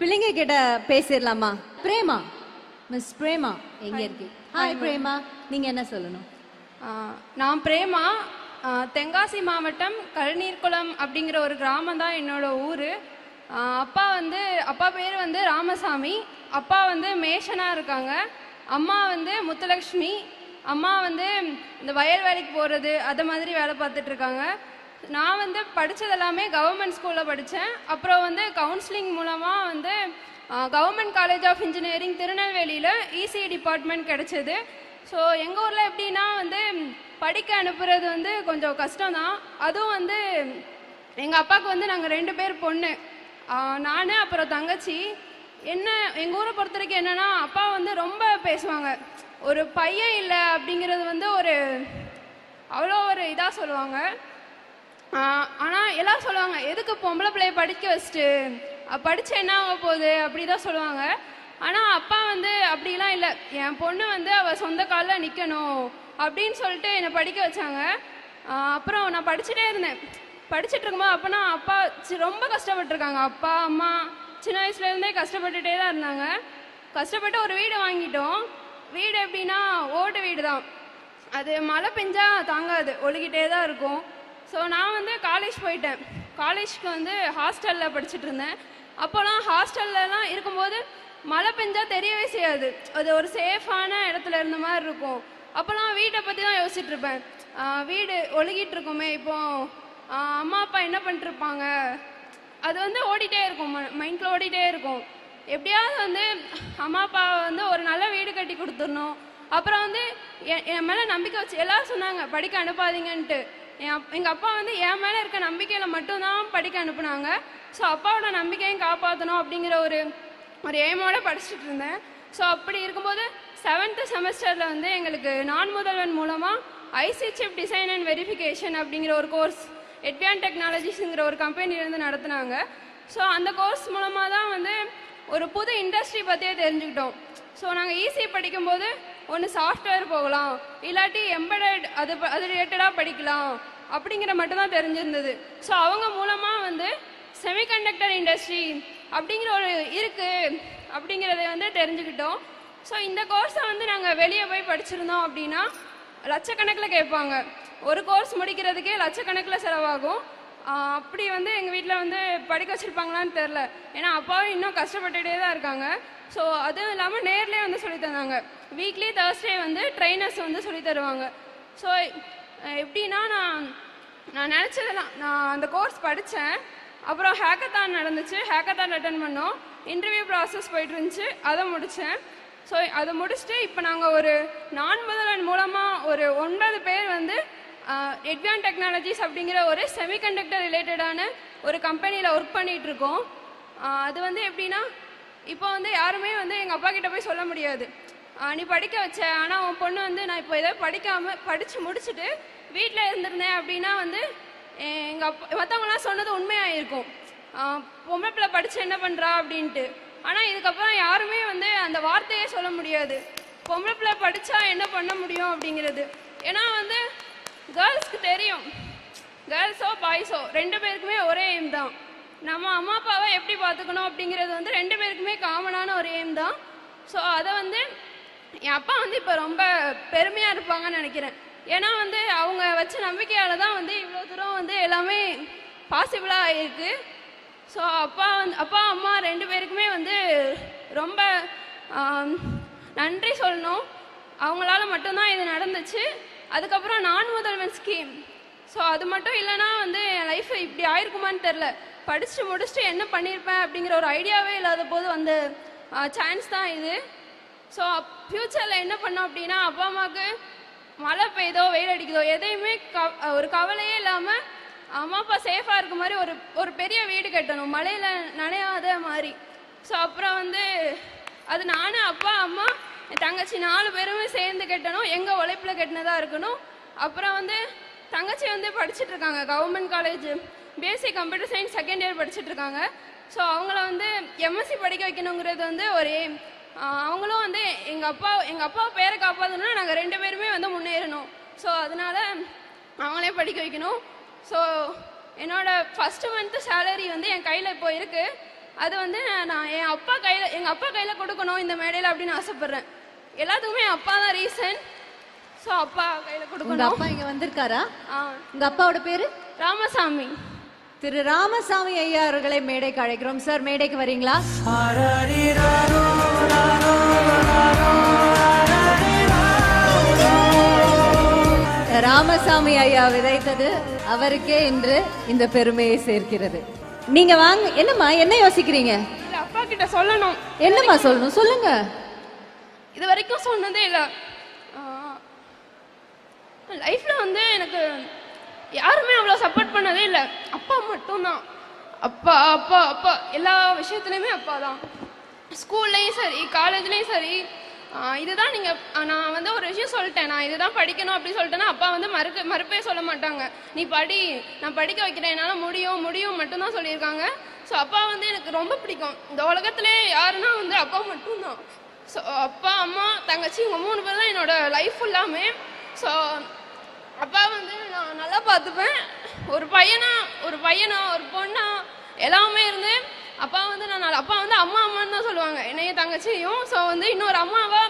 பிள்ளைங்க கிட்ட பேசிடலாமா? பிரேமா, மிஸ் பிரேமா எங்க இருக்கு? ஹாய் பிரேமா, நீங்க என்ன சொல்லணும்? நான் பிரேமா. தென்காசி மாவட்டம் கழுநீர்குளம் அப்படிங்கிற ஒரு கிராமம் தான் என்னோட ஊர். அப்பா பேர் வந்து ராமசாமி. அப்பா வந்து மேஷனாக இருக்காங்க. அம்மா வந்து முத்துலக்ஷ்மி. அம்மா வந்து இந்த வயல் வேலைக்கு போகிறது அது மாதிரி வேலை பார்த்துட்ருக்காங்க. நான் வந்து படித்தது எல்லாமே கவர்மெண்ட் ஸ்கூலில் படித்தேன். அப்புறம் வந்து கவுன்சிலிங் மூலமாக வந்து கவர்மெண்ட் காலேஜ் ஆஃப் இன்ஜினியரிங் திருநெல்வேலியில் இசி டிபார்ட்மெண்ட் கிடச்சிது. ஸோ எங்கள் ஊரில் எப்படின்னா வந்து படிக்க அனுப்புறது வந்து கொஞ்சம் கஷ்டம்தான். அதுவும் வந்து எங்கள் அப்பாவுக்கு வந்து நாங்கள் 2 பேர் பொண்ணு, நான் அப்புறம் தங்கச்சி. எங்கள் ஊரை பொறுத்த வரைக்கும் என்னென்னா, அப்பா வந்து ரொம்ப பேசுவாங்க. ஒரு பையன் இல்லை அப்படிங்கிறது வந்து அவ்வளோ ஒரு இதாக சொல்லுவாங்க. ஆனால் எல்லோரும் சொல்லுவாங்க, எதுக்கு பொம்பளை பிள்ளைய படிக்க வச்சுட்டு படித்து என்ன ஆக போகுது அப்படி தான் சொல்லுவாங்க. ஆனால் அப்பா வந்து அப்படிலாம் இல்லை. என் பொண்ணு வந்து அவள் சொந்த காலில் நிற்கணும் அப்படின்னு சொல்லிட்டு என்னை படிக்க வச்சாங்க. அப்புறம் நான் படிச்சுட்டே இருந்தேன். படிச்சுட்டு இருக்கும்போது அப்போனா அப்பா ரொம்ப கஷ்டப்பட்டுருக்காங்க. அப்பா அம்மா சின்ன வயசுலேருந்தே கஷ்டப்பட்டுட்டே தான் இருந்தாங்க. கஷ்டப்பட்டு ஒரு வீடு வாங்கிட்டோம். வீடு எப்படின்னா ஓட்டு வீடு தான். அது மழை பெஞ்சா தாங்காது, ஒழுகிட்டே தான் இருக்கும். ஸோ நான் வந்து காலேஜ் போயிட்டேன். காலேஜ்க்கு வந்து ஹாஸ்டலில் படிச்சுட்டு இருந்தேன். அப்போலாம் ஹாஸ்டல்லலாம் இருக்கும்போது மழை பெஞ்சால் தெரியவே செய்யாது, அது ஒரு சேஃபான இடத்துல இருந்த மாதிரி இருக்கும். அப்போலாம் வீட்டை பற்றி தான் யோசிச்சுட்டு இருப்பேன். வீடு ஒழுகிட்டு இருக்குமே, இப்போ அம்மா அப்பா என்ன பண்ணிட்டுருப்பாங்க, அது வந்து ஓடிட்டே இருக்கும், மைண்டில் ஓடிட்டே இருக்கும். எப்படியாவது வந்து அம்மா அப்பா வந்து ஒரு நல்ல வீடு கட்டி கொடுத்துடணும். அப்புறம் வந்து என் மேலே நம்பிக்கை வச்சு எல்லோரும் சொன்னாங்க படிக்க அனுப்பாதீங்கன்ட்டு. எங்கள் அப்பா வந்து என் மேலே இருக்க நம்பிக்கையில் மட்டும்தான் படிக்க அனுப்புனாங்க. ஸோ அப்பாவோட நம்பிக்கையும் காப்பாற்றணும் அப்படிங்கிற ஒரு எய்மோடு படிச்சுட்டு இருந்தேன். ஸோ அப்படி இருக்கும்போது 7th செமஸ்டரில் வந்து எங்களுக்கு நான் முதல்வன் மூலமாக IC chip design and verification அப்படிங்கிற ஒரு கோர்ஸ் எட்வியான் டெக்னாலஜிஸுங்கிற ஒரு கம்பெனிலேருந்து நடத்துனாங்க. ஸோ அந்த கோர்ஸ் மூலமாக தான் வந்து ஒரு புது இண்டஸ்ட்ரி பற்றியே தெரிஞ்சுக்கிட்டோம். ஸோ நாங்கள் ஈஸி படிக்கும்போது ஒன்று சாஃப்ட்வேர் போகலாம், இல்லாட்டி எம்பெடட் அது ரிலேட்டடாக படிக்கலாம் அப்படிங்கிற மட்டும்தான் தெரிஞ்சிருந்தது. ஸோ அவங்க மூலமாக வந்து செமிகண்டக்டர் இண்டஸ்ட்ரி அப்படிங்கிற ஒரு இருக்குது அப்படிங்கிறத வந்து தெரிஞ்சுக்கிட்டோம். ஸோ இந்த கோர்ஸை வந்து நாங்கள் வெளியே போய் படிச்சிருந்தோம் அப்படின்னா லட்சக்கணக்கில் கேட்பாங்க. ஒரு கோர்ஸ் முடிக்கிறதுக்கே லட்சக்கணக்கில் செலவாகும். அப்படி வந்து எங்கள் வீட்டில் வந்து படிக்க வச்சுருப்பாங்களான்னு தெரில. ஏன்னா அப்பாவும் இன்னும் கஷ்டப்பட்டுகிட்டே தான் இருக்காங்க. ஸோ அதுவும் இல்லாமல் நேர்லேயே வந்து சொல்லி தந்தாங்க. வீக்லி தேர்ஸ்டே வந்து ட்ரைனர்ஸ் வந்து சொல்லி தருவாங்க. ஸோ எப்படின்னா நான் நினச்சதெல்லாம் நான் அந்த கோர்ஸ் படித்தேன். அப்புறம் ஹேக்கத்தான் நடந்துச்சு, ஹேக்கத்தான் அட்டன் பண்ணோம். இன்டர்வியூ ப்ராசஸ் போயிட்டு இருந்துச்சு, அதை முடித்தேன். ஸோ அதை முடிச்சுட்டு இப்போ நாங்கள் ஒரு நான் முதல்வன் மூலமாக ஒரு 9 பேர் வந்து எட்வியான் டெக்னாலஜிஸ் அப்படிங்கிற ஒரு செமிகண்டக்டர் ரிலேட்டடான ஒரு கம்பெனியில் ஒர்க் பண்ணிகிட்ருக்கோம். அது வந்து எப்படின்னா, இப்போ வந்து யாருமே வந்து எங்கள் அப்பா கிட்ட போய் சொல்ல முடியாது, நீ படிக்க வச்ச, ஆனால் உன் பொண்ணு வந்து நான் இப்போ எதாவது படித்து முடிச்சுட்டு வீட்டில் இருந்திருந்தேன் அப்படின்னா வந்து எங்கள் அப்பா மற்றவங்களாம் சொன்னது உண்மையாக இருக்கும், பொம்பளை பிள்ளை படித்து என்ன பண்ணுறா அப்படின்ட்டு. ஆனால் இதுக்கப்புறம் யாருமே வந்து அந்த வார்த்தையே சொல்ல முடியாது, பொம்பளை பிள்ளை படித்தா என்ன பண்ண முடியும் அப்படிங்கிறது. ஏன்னா வந்து கேர்ள்ஸ்க்கு தெரியும், கேர்ள்ஸோ பாய்ஸோ 2 பேருக்குமே ஒரே எய்ம் தான். நம்ம அம்மா அப்பாவை எப்படி பார்த்துக்கணும் அப்படிங்கிறது வந்து 2 பேருக்குமே காமனான ஒரு எய்ம் தான். ஸோ அதை வந்து என் அப்பா வந்து இப்போ ரொம்ப பெருமையாக இருப்பாங்கன்னு நினைக்கிறேன். ஏன்னா வந்து அவங்க வச்ச நம்பிக்கையால் தான் வந்து இவ்வளோ தூரம் வந்து எல்லாமே பாசிபிளாக ஆகிருக்கு. ஸோ அப்பா அம்மா 2 பேருக்குமே வந்து ரொம்ப நன்றி சொல்லணும். அவங்களால மட்டும்தான் இது நடந்துச்சு. அதுக்கப்புறம் நான் முதல்வன் ஸ்கீம், ஸோ அது மட்டும் இல்லைன்னா வந்து என் லைஃப் இப்படி ஆயிருக்குமான்னு தெரில. படிச்சுட்டு முடிச்சுட்டு என்ன பண்ணியிருப்பேன் அப்படிங்கிற ஒரு ஐடியாவே இல்லாத போது வந்த சான்ஸ் தான் இது. ஸோ ஃப்யூச்சரில் என்ன பண்ணோம் அப்படின்னா, அப்பா அம்மாவுக்கு மழை பெய்தோ வெயில் அடிக்குதோ எதையுமே ஒரு கவலையே இல்லாமல் அம்மா அப்பா சேஃபாக இருக்க மாதிரி ஒரு பெரிய வீடு கட்டணும், மழையில் நனையாத மாதிரி. ஸோ அப்புறம் வந்து அது நானும் அப்பா அம்மா என் தங்கச்சி 4 பேருமே சேர்ந்து கட்டணும், எங்கள் உழைப்பில் கட்டினதாக இருக்கணும். அப்புறம் வந்து தங்கச்சி வந்து படிச்சுட்ருக்காங்க government college BSc computer science 2nd year படிச்சுட்ருக்காங்க. ஸோ அவங்கள வந்து எம்எஸ்சி படிக்க வைக்கணுங்கிறது வந்து ஒரு எய்ம். அவங்களும் வந்து எங்கள் அப்பா பேரை காப்பாற்றணும்னா நாங்கள் 2 பேருமே வந்து முன்னேறணும். ஸோ அதனால் அவங்களே படிக்க வைக்கணும். ஸோ என்னோடய ஃபஸ்ட்டு மந்த்து சேலரி வந்து என் கையில் இப்போ இருக்குது. அது வந்து நான் எங்கள் அப்பா கையில் கொடுக்கணும் இந்த மேடையில் அப்படின்னு ஆசைப்பட்றேன். எல்லாத்துக்குமே என் அப்பா தான் ரீசன். ஸோ அப்பா கையில் உங்க கொடுக்கணும். அப்பா இங்க வந்திருக்காரா? ஆ, உங்க அப்பாவோட பேரு? ராமசாமி. திரு ராமசாமி ஐயா அவர்களை மேடைக்கு அழைக்கிறோம். சார், மேடைக்கு வரீங்களா? ராமசாமி ஐயா விதைத்தது அவருக்கே இன்று இந்த பெருமையை சேர்க்கிறது. நீங்க வாங்க. என்னம்மா, என்ன யோசிக்கிறீங்க? இல்லை, அப்பா கிட்ட சொல்லணும். என்னம்மா சொல்லணும், சொல்லுங்க. இது வரைக்கும் சொன்னதே இல்லை. லைஃப்பில் வந்து எனக்கு யாருமே அவ்வளோ சப்போர்ட் பண்ணதே இல்லை. அப்பா மட்டும்தான். அப்பா அப்பா அப்பா எல்லா விஷயத்துலையுமே அப்பா தான். ஸ்கூல்லையும் சரி, காலேஜ்லேயும் சரி. இதுதான் நீங்கள், நான் வந்து ஒரு விஷயம் சொல்லிட்டேன், நான் இதுதான் படிக்கணும் அப்படின்னு சொல்லிட்டேன்னா அப்பா வந்து மறுப்பே சொல்ல மாட்டாங்க. நீ படி, நான் படிக்க வைக்கிறேன், என்னால் முடியும் மட்டும்தான் சொல்லியிருக்காங்க. ஸோ அப்பா வந்து எனக்கு ரொம்ப பிடிக்கும். இந்த உலகத்திலே யாருன்னா வந்து அப்பா மட்டும்தான். ஸோ அப்பா, அம்மா, தங்கச்சி, இவங்க 3 பேர் தான் என்னோட லைஃப் ஃபுல்லாமே. ஸோ அப்பா வந்து நான் நல்லா பார்த்துப்பேன். ஒரு பையனா ஒரு பொண்ணா எல்லாமே இருந்து அப்பா வந்து அப்பா வந்து அம்மான்னு தான் சொல்லுவாங்க என்னைய தங்கச்சியும். ஸோ வந்து இன்னொரு அம்மாவா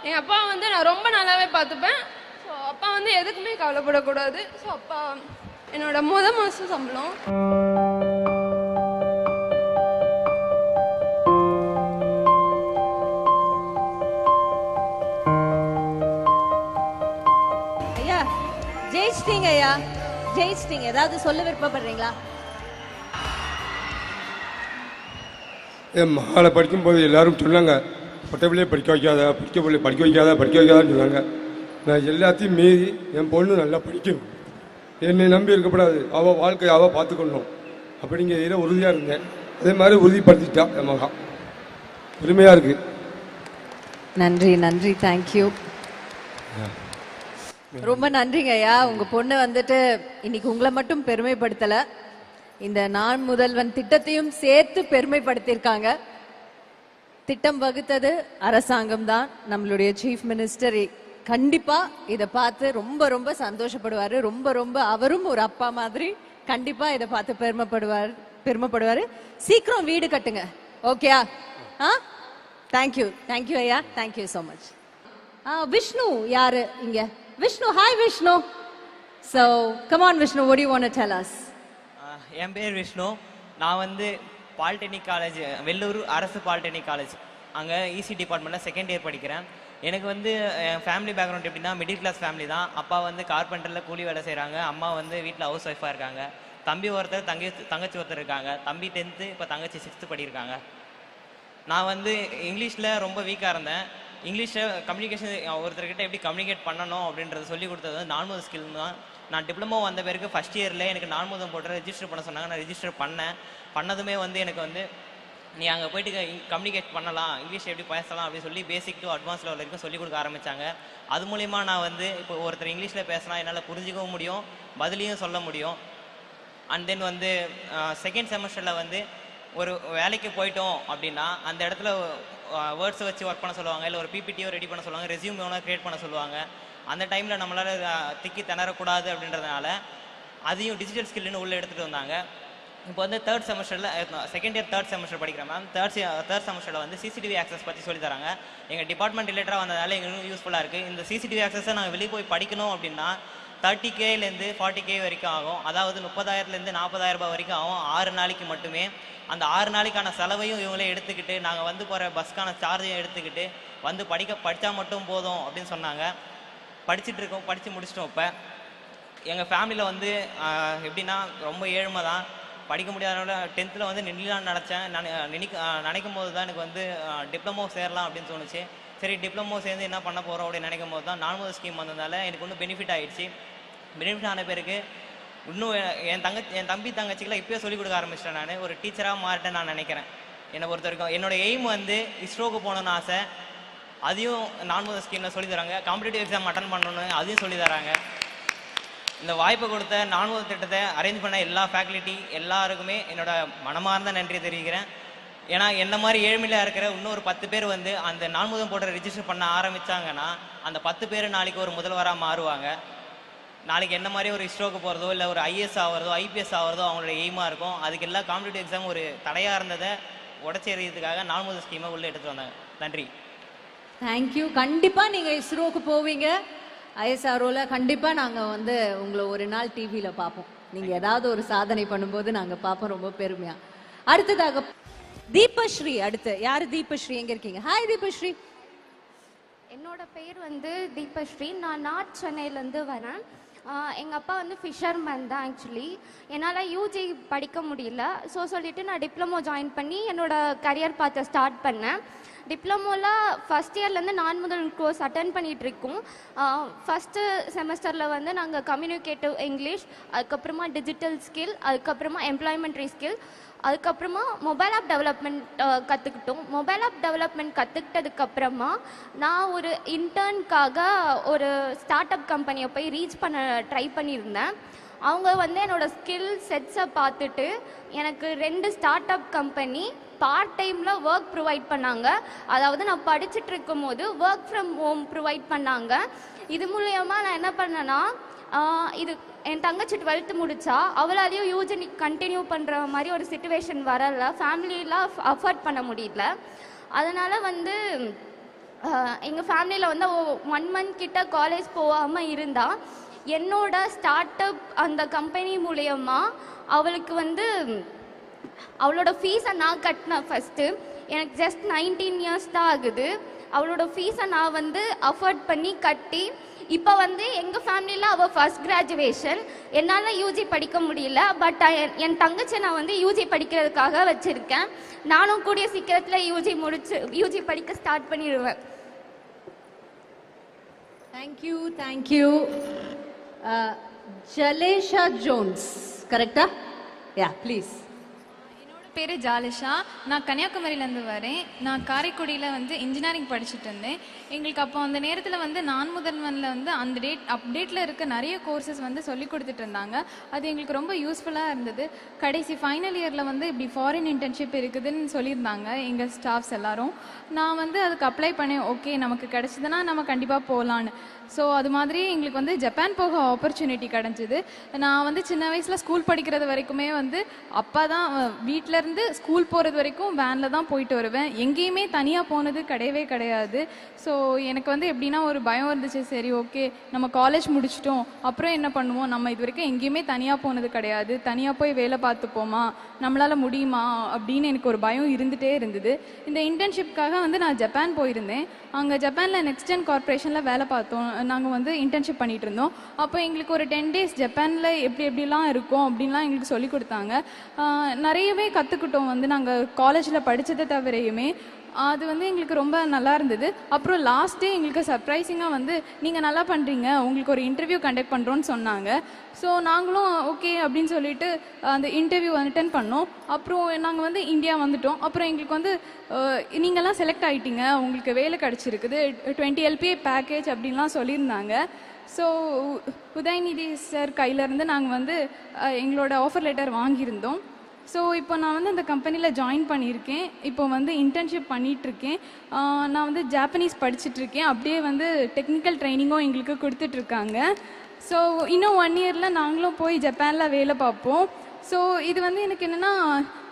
எங்கள் அப்பா வந்து நான் ரொம்ப நல்லாவே பார்த்துப்பேன். ஸோ அப்பா வந்து எதுக்குமே கவலைப்படக்கூடாது. ஸோ அப்பா என்னோட மாதம் சம்பளம். ஐயா ஜெயிச்சிட்டீங்க. ஐயா ஜெயிச்சிட்டீங்க. ஏதாவது சொல்ல விருப்பப்படுறீங்களா? என் மகளை படிக்கும்போது எல்லாரும் சொன்னாங்க, பொட்டை படிக்க வைக்காதான்னு சொன்னாங்க. நான் எல்லாத்தையும் மீறி என் பொண்ணு நல்லா படிக்கணும், என்னை நம்பி இருக்கக்கூடாது, அவள் வாழ்க்கையை அவள் பார்த்துக்கணும் அப்படிங்கிறதுல உறுதியாக இருந்தேன். அதே மாதிரி உறுதிப்படுத்திட்டா என் மகா. பெருமையாக இருக்குது. நன்றி, தேங்க்யூ. ரொம்ப நன்றிங்க ஐயா. உங்க பொண்ணு வந்துட்டு இன்னைக்கு உங்களை மட்டும் பெருமைப்படுத்தல, இந்த நான் முதல்வன் திட்டத்தையும் சேர்த்து பெருமைப்படுத்தியிருக்காங்க. திட்டம் வகுத்தது அரசாங்கம் தான். நம்மளுடைய சீஃப் மினிஸ்டர் கண்டிப்பா இதை பார்த்து ரொம்ப ரொம்ப சந்தோஷப்படுவாரு. ரொம்ப அவரும் ஒரு அப்பா மாதிரி கண்டிப்பா இதை பார்த்து பெருமைப்படுவாரு. சீக்கிரம் வீடு கட்டுங்க. ஓகேயா? தேங்க்யூ ஐயா. Thank you so much. விஷ்ணு யாரு இங்க? Vishnu, hi Vishnu. So come on Vishnu, what do you want to tell us? என் பேர் விஷ்ணு. நான் வந்து பாலிடெக்னிக் காலேஜ், வெள்ளூர் அரசு பாலிடெக்னிக் காலேஜ், அங்கே இசி டிபார்ட்மெண்ட்டில் செகண்ட் இயர் படிக்கிறேன். எனக்கு வந்து என் ஃபேமிலி பேக்ரவுண்ட் எப்படின்னா மிடில் கிளாஸ் ஃபேமிலி தான். அப்பா வந்து கார்பெண்டரில் கூலி வேலை செய்கிறாங்க, அம்மா வந்து வீட்டில் ஹவுஸ் ஒய்ஃபாக இருக்காங்க. தம்பி ஒருத்தர், தங்கச்சி ஒருத்தர் இருக்காங்க. தம்பி 10th, இப்போ தங்கச்சி 6th படிக்கிறாங்க. நான் வந்து இங்கிலீஷில் ரொம்ப வீக்காக இருந்தேன். இங்கிலீஷில் கம்யூனிகேஷன் ஒருத்தர்கிட்ட எப்படி கம்யூனிகேட் பண்ணணும் அப்படின்றத சொல்லி கொடுத்தது வந்து நான்முதல் ஸ்கில் தான். நான் டிப்ளமோ வந்த பிறகு ஃபஸ்ட் இயரில் எனக்கு நான்முதம் போட்டு ரெஜிஸ்டர் பண்ண சொன்னாங்க. நான் ரெஜிஸ்டர் பண்ணதுமே வந்து எனக்கு வந்து நீ அங்கே போயிட்டு கம்யூனிகேட் பண்ணலாம், இங்கிலீஷ் எப்படி பேசலாம் அப்படின்னு சொல்லி பேசிக் டு அட்வான்ஸ் லெவல் வரைக்கும் சொல்லிக் கொடுக்க ஆரம்பித்தாங்க. அது மூலிமா நான் வந்து இப்போ ஒருத்தர் இங்கிலீஷில் பேசினா என்னால் புரிஞ்சிக்கவும் முடியும், பதிலையும் சொல்ல முடியும். அண்ட் தென் வந்து செகண்ட் செமஸ்டரில் வந்து ஒரு வேலைக்கு போயிட்டோம் அப்படின்னா அந்த இடத்துல வேர்ட்ஸை வச்சு ஒர்க் பண்ண சொல்லுவாங்க, இல்லை ஒரு பிபிடியோ ரெடி பண்ண சொல்லுவாங்க, ரெஸ்யூம் வேணால் க்ரியேட் பண்ண சொல்லுவாங்க. அந்த டைமில் நம்மளால் திக்கி திணறக்கூடாது அப்படின்றதுனால அதையும் டிஜிட்டல் ஸ்கில்னு உள்ளே எடுத்துகிட்டு வந்தாங்க. இப்போ வந்து தேர்ட் செமஸ்டரில் செகண்ட் இயர் தேர்ட் செமஸ்டர் படிக்கிறேன் மேம். தேர்ட் செமஸ்டரில் வந்து சிசிடிவி ஆக்சஸ் பற்றி சொல்லி தராங்க. எங்கள் டிபார்ட்மெண்ட் ரிலேட்டடாக வந்ததால் எங்களுக்கு யூஸ்ஃபுல்லாக இருக்குது. இந்த சிசிடிவி ஆக்சஸை நாங்கள் வெளியே போய் படிக்கணும் அப்படின்னா 30Kலேருந்து 40K வரைக்கும் ஆகும். அதாவது 30,000லேருந்து 40,000 ரூபாய் வரைக்கும் ஆகும் 6 நாளைக்கு மட்டுமே. அந்த 6 நாளைக்கான செலவையும் இவங்களே எடுத்துக்கிட்டு நாங்கள் வந்து போகிற பஸ்க்கான சார்ஜையும் எடுத்துக்கிட்டு வந்து படித்தா மட்டும் போதும் அப்படின்னு சொன்னாங்க. படித்து முடிச்சிட்டோம். இப்போ எங்கள் ஃபேமிலியில் வந்து எப்படின்னா ரொம்ப ஏழ்மை தான், படிக்க முடியாதனால 10th வந்து நினைலான்னு நினைக்கும் போது தான் எனக்கு வந்து டிப்ளமோ சேரலாம் அப்படின்னு தோணுச்சு. சரி, டிப்ளமோ சேர்ந்து என்ன பண்ண போகிறோம் அப்படின்னு நினைக்கும் போது தான் நான்முதல் ஸ்கீம் வந்ததுனால எனக்கு ஒன்றும் பெனிஃபிட் ஆகிடுச்சு. பெனிஃபிட் ஆன பிறகு இன்னும் என் தம்பி தங்கச்சிக்கெல்லாம் இப்போயே சொல்லிக் கொடுக்க ஆரம்பிச்சிட்டேன். நான் ஒரு டீச்சராக மாறிட்டேன் நான் நினைக்கிறேன். என்னை பொறுத்த வரைக்கும் என்னோடய எய்ம் வந்து இஸ்ரோக்கு போகணுன்னு ஆசை. அதையும் நான்முதல் ஸ்கீமில் சொல்லி தராங்க. காம்படிட்டிவ் எக்ஸாம் அட்டன் பண்ணணுன்னு அதையும் சொல்லி தராங்க. இந்த வாய்ப்பை கொடுத்த நான்முதல் திட்டத்தை அரேஞ்ச் பண்ண எல்லா ஃபேக்கல்ட்டி எல்லாருக்குமே என்னோட மனமார்ந்த நன்றியை தெரிவிக்கிறேன். ஏன்னா என்ன மாதிரி ஏழ்மையாக இருக்கிற இன்னொரு 10 பேர் வந்து அந்த நான்முதல் போர்ட்டை ரெஜிஸ்டர் பண்ண ஆரம்பித்தாங்கன்னா அந்த 10 பேர் நாளைக்கு ஒரு முதல்வராக மாறுவாங்க. நாளைக்கு என்ன மாதிரி ஒரு இஸ்ரோக்கு போகிறதோ இல்லை ஒரு ஐஏஎஸ் ஆகிறதோ ஐபிஎஸ் ஆகிறதோ அவங்களோட எய்மாக இருக்கும். அதுக்கு எல்லா காம்படிட்டிவ் எக்ஸாம் ஒரு தடையாக இருந்ததை உடச்சி எறியதுக்காக 4 முதல் ஸ்கீமை உள்ளே எடுத்துகிட்டு வந்தாங்க. நன்றி. தேங்க்யூ. கண்டிப்பா நீங்க இஸ்ரோக்கு போவீங்க. ஐஎஸ்ஆர்ஓல கண்டிப்பா நாங்க வந்து உங்களை ஒரு நாள் டிவியில பார்ப்போம். நீங்க ஏதாவது ஒரு சாதனை பண்ணும்போது நாங்க பார்ப்போம், ரொம்ப பெருமையா. அடுத்ததாக தீபஸ்ரீ. அடுத்து யாரு? தீபஸ்ரீ எங்க இருக்கீங்க? ஹாய் தீபஸ்ரீ. என்னோட பேர் வந்து தீபஸ்ரீ. நான் நார்த் சென்னையிலேருந்து வரேன். எங்கள் அப்பா வந்து ஃபிஷர்மேன் தான் ஆக்சுவலி. என்னால் யூஜி படிக்க முடியல. சொல்லிட்டு நான் டிப்ளமோ ஜாயின் பண்ணி என்னோட கரியர் பாத்தை ஸ்டார்ட் பண்ணேன். டிப்ளமோவில் ஃபஸ்ட் இயர்லேருந்து 4 முதல் கோர்ஸ் அட்டன் பண்ணிகிட்ருக்கோம். ஃபஸ்ட்டு செமஸ்டரில் வந்து நாங்கள் கம்யூனிகேட்டிவ் இங்கிலீஷ், அதுக்கப்புறமா டிஜிட்டல் ஸ்கில், அதுக்கப்புறமா எம்ப்ளாய்மெண்ட்ரி ஸ்கில், அதுக்கப்புறமா மொபைல் ஆப் டெவலப்மெண்ட் கற்றுக்கிட்டோம். மொபைல் ஆப் டெவலப்மெண்ட் கற்றுக்கிட்டதுக்கப்புறமா நான் ஒரு இன்டர்னுக்காக ஒரு ஸ்டார்ட் அப் கம்பெனியை போய் ரீச் பண்ண ட்ரை பண்ணியிருந்தேன். அவங்க வந்து என்னோடய ஸ்கில் செட்ஸை பார்த்துட்டு எனக்கு 2 ஸ்டார்ட் அப் கம்பெனி பார்ட் டைமில் ஒர்க் ப்ரொவைட் பண்ணாங்க. அதாவது நான் படிச்சுட்டு இருக்கும் போது ஒர்க் ஃப்ரம் ஹோம் ப்ரொவைட் பண்ணாங்க. இது மூலயமா நான் என்ன பண்ணேன்னா, இது என் தங்கச்சி 12th முடித்தா, அவளாலையும் யூஜி கண்டினியூ பண்ணுற மாதிரி ஒரு சிச்சுவேஷன் வரலை. ஃபேமிலியெலாம் அஃபோர்ட் பண்ண முடியல. அதனால் வந்து எங்கள் ஃபேமிலியில் வந்து 1 மந்த் கிட்ட காலேஜ் போகாமல் இருந்தா. என்னோட ஸ்டார்ட் அப் அந்த கம்பெனி மூலயமா அவளுக்கு வந்து அவளோட ஃபீஸை நான் கட்டினேன். ஃபஸ்ட்டு எனக்கு ஜஸ்ட் 19 இயர்ஸ் தான் ஆகுது. அவளோட ஃபீஸை நான் வந்து அஃபோர்ட் பண்ணி கட்டி இப்போ வந்து எங்கள் ஃபேமிலியில் அவள் ஃபஸ்ட் கிராஜுவேஷன். என்னால் யூஜி படிக்க முடியல. பட் என் தங்கச்சி நான் வந்து யூஜி படிக்கிறதுக்காக வச்சுருக்கேன். நானும் கூடிய சீக்கிரத்தில் யூஜி படிக்க ஸ்டார்ட் பண்ணிடுவேன். தேங்க்யூ. தேங்க்யூ. ஜலேஷா ஜோன்ஸ் கரெக்டா? யா ப்ளீஸ். பேர் ஜாலிஷா. நான் கன்னியாகுமரியிலேருந்து வரேன். நான் காரைக்குடியில் வந்து இன்ஜினியரிங் படிச்சுட்டு இருந்தேன். எங்களுக்கு அப்போ அந்த நேரத்தில் வந்து நான் முதல்வனில் வந்து அந்த அப்டேட்டில் இருக்க நிறைய கோர்சஸ் வந்து சொல்லி கொடுத்துட்டு இருந்தாங்க. அது எங்களுக்கு ரொம்ப யூஸ்ஃபுல்லாக இருந்தது. கடைசி ஃபைனல் இயரில் வந்து இப்படி ஃபாரின் இன்டர்ன்ஷிப் இருக்குதுன்னு சொல்லியிருந்தாங்க எங்கள் ஸ்டாஃப்ஸ் எல்லாரும். நான் வந்து அதுக்கு அப்ளை பண்ணேன். ஓகே, நமக்கு கிடச்சிதுன்னா நம்ம கண்டிப்பாக போகலான்னு. ஸோ அது மாதிரி எங்களுக்கு வந்து ஜப்பான் போக ஆப்பர்ச்சுனிட்டி கிடச்சிது. நான் வந்து சின்ன வயசில் ஸ்கூல் படிக்கிறது வரைக்குமே வந்து அப்பா தான் வீட்டிலேருந்து ஸ்கூல் போகிறது வரைக்கும் வேனில் தான் போயிட்டு வருவேன். எங்கேயுமே தனியாக போனது கிடையவே கிடையாது. ஸோ எனக்கு வந்து எப்படின்னா ஒரு பயம் இருந்துச்சு. சரி, ஓகே, நம்ம காலேஜ் முடிச்சிட்டோம், அப்புறம் என்ன பண்ணுவோம், நம்ம இது வரைக்கும் எங்கேயுமே தனியாக போனது கிடையாது, தனியாக போய் வேலை பார்த்துப்போமா, நம்மளால் முடியுமா அப்படின்னு எனக்கு ஒரு பயம் இருந்துகிட்டே இருந்தது. இந்த இன்டர்ன்ஷிப்காக வந்து நான் ஜப்பான் போயிருந்தேன். அங்கே ஜப்பானில் நெக்ஸ்ட்ஜென் கார்ப்பரேஷனில் வேலை பார்த்தோம். நாங்கள் வந்து இன்டர்ன்ஷிப் பண்ணிகிட்டு இருந்தோம். அப்போ எங்களுக்கு ஒரு 10 days ஜப்பானில் எப்படிலாம் இருக்கும் அப்படின்லாம் எங்களுக்கு சொல்லி கொடுத்தாங்க. நிறையவே கற்றுக்கிட்டோம் வந்து நாங்கள் காலேஜில் படித்ததை தவிரையுமே. அது வந்து எங்களுக்கு ரொம்ப நல்லா இருந்தது. அப்புறம் லாஸ்ட் டே எங்களுக்கு சர்ப்ரைசிங்காக வந்து நீங்கள் நல்லா பண்ணுறீங்க, உங்களுக்கு ஒரு இன்டர்வியூ கண்டக்ட் பண்ணுறோன்னு சொன்னாங்க. ஸோ நாங்களும் ஓகே அப்படின்னு சொல்லிட்டு அந்த இன்டர்வியூ அட்டென்ட் பண்ணோம். அப்புறம் நாங்கள் வந்து இந்தியா வந்துட்டோம். அப்புறம் எங்களுக்கு வந்து நீங்கள்லாம் செலக்ட் ஆகிட்டீங்க, உங்களுக்கு வேலை கிடச்சிருக்குது, 20 LPA பேக்கேஜ் அப்படின்லாம் சொல்லியிருந்தாங்க. ஸோ உதயநிதி சார் கையிலேருந்து நாங்கள் வந்து எங்களோட ஆஃபர் லெட்டர் வாங்கியிருந்தோம். ஸோ இப்போ நான் வந்து அந்த கம்பெனியில் ஜாயின் பண்ணியிருக்கேன். இப்போ வந்து இன்டர்ன்ஷிப் பண்ணிகிட்ருக்கேன். நான் வந்து ஜாப்பனீஸ் படிச்சுட்ருக்கேன். அப்படியே வந்து டெக்னிக்கல் ட்ரைனிங்கும் எங்களுக்கு கொடுத்துட்ருக்காங்க. ஸோ இன்னும் 1 இயரில் நாங்களும் போய் ஜப்பானில் வேலை பார்ப்போம். ஸோ இது வந்து எனக்கு என்னென்னா,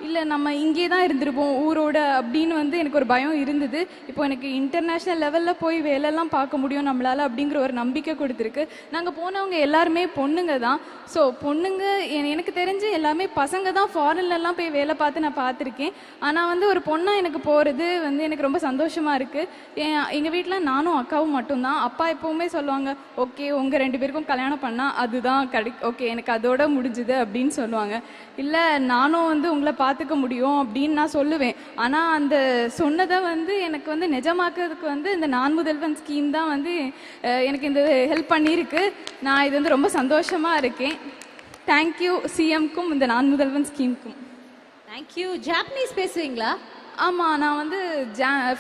இல்லை நம்ம இங்கே தான் இருந்திருப்போம் ஊரோட அப்படின்னு வந்து எனக்கு ஒரு பயம் இருந்தது. இப்போ எனக்கு இன்டர்நேஷ்னல் லெவலில் போய் வேலைலாம் பார்க்க முடியும் நம்மளால் அப்படிங்கிற ஒரு நம்பிக்கை கொடுத்துருக்கு. நாங்கள் போனவங்க எல்லாருமே பொண்ணுங்க தான். ஸோ பொண்ணுங்க எனக்கு தெரிஞ்சு எல்லாமே பசங்க தான் ஃபாரின்லலாம் போய் வேலை பார்த்து நான் பார்த்துருக்கேன். ஆனால் வந்து ஒரு பொண்ணாக எனக்கு போகிறது வந்து எனக்கு ரொம்ப சந்தோஷமாக இருக்குது. எங்கள் வீட்டில் நானும் அக்காவும் மட்டும்தான். அப்பா எப்போவுமே சொல்லுவாங்க, ஓகே உங்கள் 2 பேருக்கும் கல்யாணம் பண்ணால் அதுதான் ஓகே எனக்கு அதோட முடிஞ்சுது அப்படின்னு சொல்லுவாங்க. இல்லை நானும் வந்து உங்களை பார்த்துக்க முடியும் அப்படின்னு நான் சொல்லுவேன். ஆனால் அந்த சொன்னதை வந்து எனக்கு வந்து நிஜமாக்கிறதுக்கு வந்து இந்த நான் முதல்வன் ஸ்கீம் தான் வந்து எனக்கு இந்த ஹெல்ப் பண்ணியிருக்கு. நான் இது வந்து ரொம்ப சந்தோஷமாக இருக்கேன். தேங்க்யூ சிஎம்க்கும் இந்த நான் முதல்வன் ஸ்கீமுக்கும். தேங்க்யூ. ஜாப்பனீஸ் பேசுவீங்களா? ஆமாம், நான் வந்து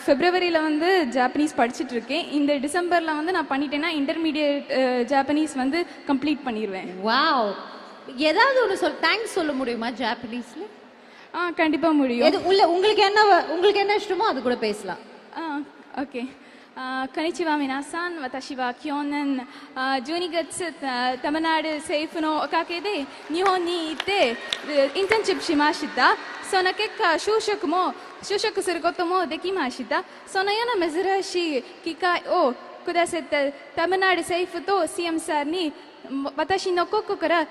ஃபெப்ரவரியில் வந்து ஜாப்பனீஸ் படிச்சுட்டு இருக்கேன். இந்த டிசம்பரில் வந்து நான் பண்ணிட்டேன்னா இன்டர்மீடியட் ஜாப்பனீஸ் வந்து கம்ப்ளீட் பண்ணிடுவேன். வாவ். ஏதாவது ஒன்று தேங்க்ஸ் சொல்ல முடியுமா ஜாப்பனீஸ்ல? கண்டிப்பாக முடியும். உங்களுக்கு என்ன இஷ்டமோ அது கூட பேசலாம். ஓகே. こんにちは皆さん。私は去年12月タマナル政府のおかげで日本に行ってインターンシップしました。そその結果就職することもできました。そのような珍しい機会をくださったタミナル政府と CM さんに私の心から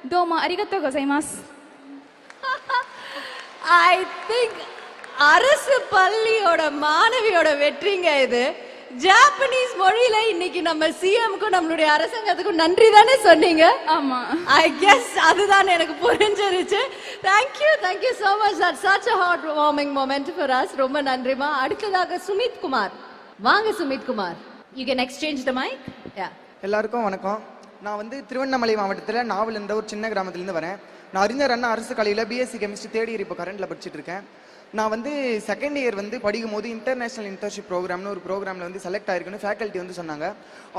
どうもありがとうございます。ஐ திங்க் அரசு பள்ளியோட மாணவியோட வெற்றிங்க இது. ஜாப்பனீஸ் மொழியில இன்னைக்கு நம்ம சிஎம்க்கும் நம்மளுடைய அரசாங்கத்துக்கும் நன்றி தானே சொன்னீங்க? ஆமா. ஐ கெஸ் அதுதான் எனக்கு புரிஞ்சிருச்சு. Thank you so much. That's such a heart warming moment for us. ரொம்ப நன்றிமா. அடுத்ததாக சுமித் குமார். வாங்க Sumit Kumar. You can exchange the mic. Yeah. எல்லாருக்கும் வணக்கம். நான் வந்து திருவண்ணாமலை மாவட்டத்தில் நாவல் என்ற ஒரு சின்ன கிராமத்துலேருந்து வரேன். நான் அறிஞர் அண்ணா அரசு கலையில் பிஎஸ்சி கெமிஸ்ட்ரி தேர்ட் இயர் இப்போ கரண்ட்டில் படிச்சுட்டு இருக்கேன். நான் வந்து செகண்ட் இயர் வந்து படிக்கும்போது இன்டர்நேஷனல் இன்டர்ன்ஷிப் ப்ரோக்ராம்னு ஒரு ப்ரோக்ராமில் வந்து செலக்ட் ஆயிருக்குன்னு ஃபேக்கல்ட்டி வந்து சொன்னாங்க.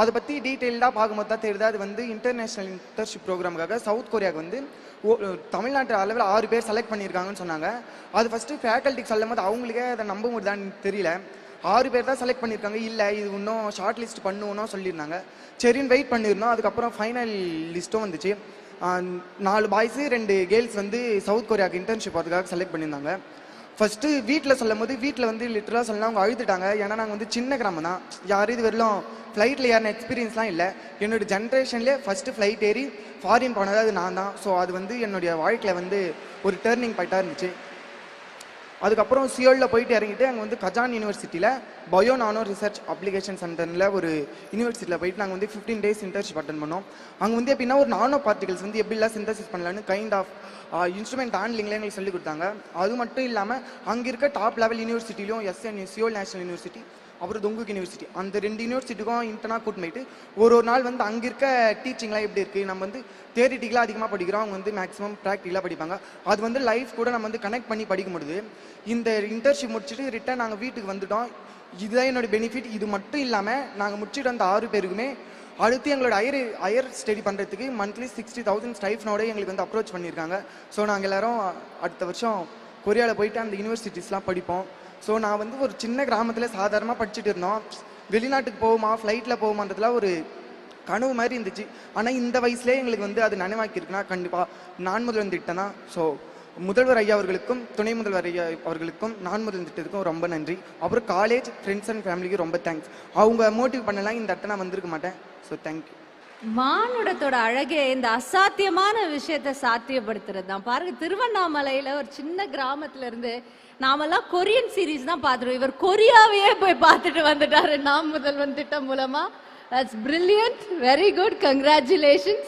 அதை பற்றி டீட்டெயில்டாக பார்க்கும்போது தான் தெரியுது அது வந்து இன்டர்நேஷனல் இன்டர்ன்ஷிப் ப்ரோக்ராமுக்காக சவுத் கொரியாவுக்கு வந்து தமிழ்நாட்டு அளவில் 6 பேர் செலக்ட் பண்ணியிருக்காங்கன்னு சொன்னாங்க. அது ஃபஸ்ட்டு ஃபேக்கல்ட்டிக்கு சொல்லும் போது அவங்களுக்கே அதை நம்ப முடியுதான்னு தெரியல. 6 பேர் தான் செலக்ட் பண்ணியிருக்காங்க. இல்லை இது இன்னும் ஷார்ட் லிஸ்ட் பண்ணுவோன்னு சொல்லியிருந்தாங்க. சரின்னு வெயிட் பண்ணியிருந்தோம். அதுக்கப்புறம் ஃபைனல் லிஸ்ட்டும் வந்துச்சு. 4 பாய்ஸு 2 கேர்ள்ஸ் வந்து சவுத் கொரியாவுக்கு இன்டர்ன்ஷிப் அதுக்காக செலக்ட் பண்ணியிருந்தாங்க. ஃபஸ்ட்டு வீட்டில் சொல்லும் போது வீட்டில் வந்து லிட்டரலாக சொல்லலாம் அவங்க அழுதுட்டாங்க. ஏன்னா நாங்கள் வந்து சின்ன கிராமம் தான், யாரும் இது வரலாம் ஃப்ளைட்டில் ஏறின எக்ஸ்பீரியன்ஸ்லாம் இல்லை. என்னோடய ஜென்ரேஷன்லேயே ஃபஸ்ட்டு ஃப்ளைட் ஏறி ஃபாரின் போனது அது நான் தான். ஸோ அது வந்து என்னுடைய வாழ்க்கையில் வந்து ஒரு டேர்னிங் பாயிண்ட்டாக இருந்துச்சு. அதுக்கப்புறம் சியோலில் போயிட்டு இறங்கிட்டு அங்கே வந்து கஜான் யூனிவர்சிட்டியில் பயோ நானோ ரிசர்ச் அப்ளிகேஷன் சென்டரில் ஒரு யூனிவர்சிட்டியில் போயிட்டு நாங்கள் வந்து 15 days இன்டர்ன்ஷிப் அட்டன் பண்ணோம். அங்கே வந்து எப்படின்னா ஒரு நானோ பார்ட்டிகல்ஸ் வந்து எப்படிலாம் சிந்தசிஸ் பண்ணலான்னு கைண்ட் ஆஃப் இன்ஸ்ட்ருமெண்ட் ஹேண்ட்லிங்ல எங்களுக்கு சொல்லிக் கொடுத்தாங்க. அது மட்டும் இல்லாமல் அங்கே இருக்க டாப் லெவல் யூனிவர்சிட்டிலையும் எஸ்என்யூ சியோல் நேஷனல் யூனிவர்சிட்டி அப்புறம் தொங்குக் யூனிவர்சிட்டி அந்த 2 யூனிவர்சிட்டிக்கும் இன்டர்னாக கூட்டு போயிட்டு ஒரு நாள் வந்து அங்கே இருக்க டீச்சிங்லாம் எப்படி இருக்குது, நம்ம வந்து தியரிட்டிக்கலாக அதிகமாக படிக்கிறோம், அவங்க வந்து மேக்ஸிமம் ப்ராக்டிக்கலாக படிப்பாங்க. அது வந்து லைஃப் கூட நம்ம வந்து கனெக்ட் பண்ணி படிக்க முடியுது. இந்த இன்டர்ன்ஷிப் முடிச்சுட்டு ரிட்டர்ன் நாங்கள் வீட்டுக்கு வந்துட்டோம். இதுதான் என்னோட பெனிஃபிட். இது மட்டும் இல்லாமல் நாங்கள் முடிச்சுட்டு வந்த 6 பேருக்குமே அடுத்து எங்களோட ஹையர் ஸ்டடி பண்ணுறதுக்கு மந்த்லி 60,000 ஸ்டைஃப்னோட எங்களுக்கு வந்து அப்ரோச் பண்ணியிருக்காங்க. ஸோ நாங்கள் எல்லோரும் அடுத்த வருஷம் கொரியாவில் போயிட்டு அந்த யூனிவர்சிட்டிஸ்லாம் படிப்போம். ஸோ நான் வந்து ஒரு சின்ன கிராமத்தில் சாதாரணமாக படிச்சுட்டு இருந்தோம். வெளிநாட்டுக்கு போகுமா ஃப்ளைட்டில் போகுமான்றதுலாம் ஒரு கனவு மாதிரி இருந்துச்சு. ஆனால் இந்த வயசுலேயே எங்களுக்கு வந்து அது நினைவாக்கியிருக்குன்னா கண்டிப்பாக நான் முதல்வன் திட்டம் தான். ஸோ முதல்வர் ஐயா அவர்களுக்கும் துணை முதல்வர் ஐயா அவர்களுக்கும் நான் முதல்வன் திட்டத்துக்கும் ரொம்ப நன்றி. அப்புறம் காலேஜ் ஃப்ரெண்ட்ஸ் அண்ட் ஃபேமிலிக்கு ரொம்ப தேங்க்ஸ். அவங்க மோட்டிவ் பண்ணலாம் இந்த இடத்த நான் வந்திருக்க மாட்டேன். So thank you. மானுடத்தோட அழகே இந்த அசாத்தியமான விஷயத்தை சாத்தியப்படுத்துறது தான். பாருங்க, திருவண்ணாமலையில ஒரு சின்ன கிராமத்துல இருந்து நாமெல்லாம் கொரியன் சீரீஸ் தான் பார்த்துருவோம். இவர் கொரியாவையே போய் பார்த்துட்டு வந்துட்டாரு நாம் முதல்வன் திட்டம் மூலமா. That's brilliant. Very good. Congratulations.